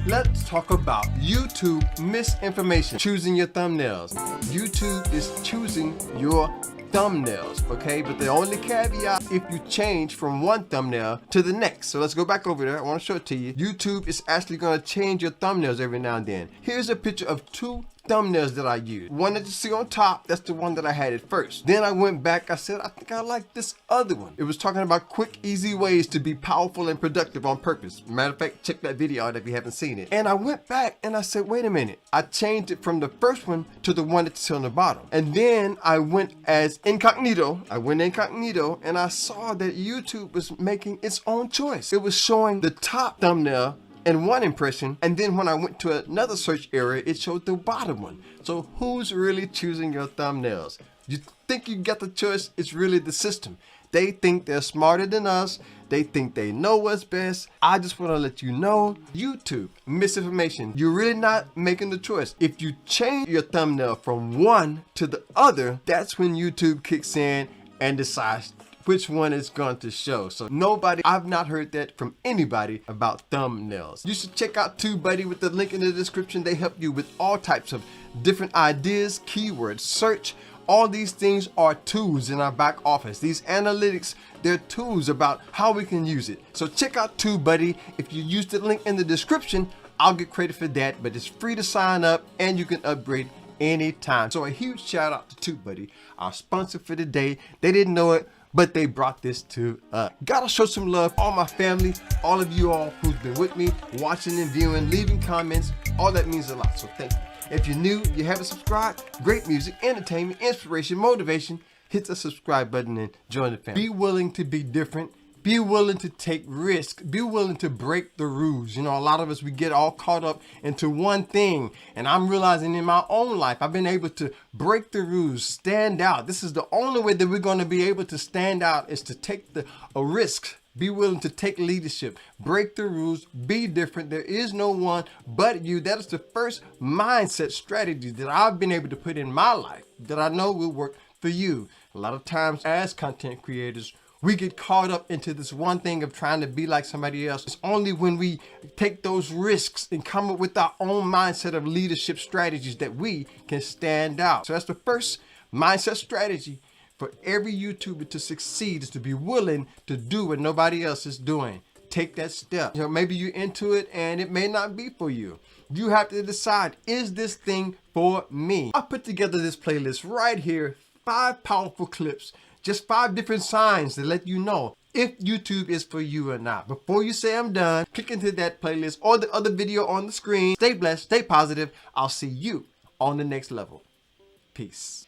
Let's talk about YouTube misinformation. Choosing your thumbnails. YouTube is choosing your thumbnails, okay? But the only caveat, if you change from one thumbnail to the next. So let's go back over there. I want to show it to you. YouTube is actually going to change your thumbnails every now and then. Here's a picture of two thumbnails that I use. One that you see on top, that's the one that I had at first. Then I went back, I said, I think I like this other one. It was talking about quick, easy ways to be powerful and productive on purpose. Matter of fact, check that video out if you haven't seen it. And I went back and I said, wait a minute. I changed it from the first one to the one that's on the bottom. And then I went as incognito. I went incognito and I saw that YouTube was making its own choice. It was showing the top thumbnail in one impression, and then when I went to another search area, it showed the bottom one. So who's really choosing your thumbnails? You think you got the choice? It's really the system. They think they're smarter than us. They think they know what's best. I just want to let you know, YouTube, misinformation. You're really not making the choice. If you change your thumbnail from one to the other, that's when YouTube kicks in and decides which one is going to show. So I've not heard that from anybody about thumbnails. You should check out TubeBuddy with the link in the description. They help you with all types of different ideas, keywords, search. All these things are tools in our back office. These analytics, they're tools about how we can use it. So check out TubeBuddy. If you use the link in the description, I'll get credit for that, but it's free to sign up and you can upgrade anytime. So a huge shout out to TubeBuddy, our sponsor for the day. They didn't know it, but they brought this to us. Gotta show some love, all my family, all of you all who's been with me, watching and viewing, leaving comments. All that means a lot, so thank you. If you're new, you haven't subscribed, great music, entertainment, inspiration, motivation, hit the subscribe button and join the family. Be willing to be different. Be willing to take risks. Be willing to break the rules. You know, a lot of us, we get all caught up into one thing. And I'm realizing in my own life, I've been able to break the rules, stand out. This is the only way that we're going to be able to stand out, is to take a risk. Be willing to take leadership, break the rules, be different. There is no one but you. That is the first mindset strategy that I've been able to put in my life that I know will work for you. A lot of times as content creators, we get caught up into this one thing of trying to be like somebody else. It's only when we take those risks and come up with our own mindset of leadership strategies that we can stand out. So that's the first mindset strategy for every YouTuber to succeed, is to be willing to do what nobody else is doing. Take that step. You know, maybe you're into it and it may not be for you. You have to decide, is this thing for me? I put together this playlist right here, 5 powerful clips. Just 5 different signs to let you know if YouTube is for you or not. Before you say I'm done, click into that playlist or the other video on the screen. Stay blessed, stay positive. I'll see you on the next level. Peace.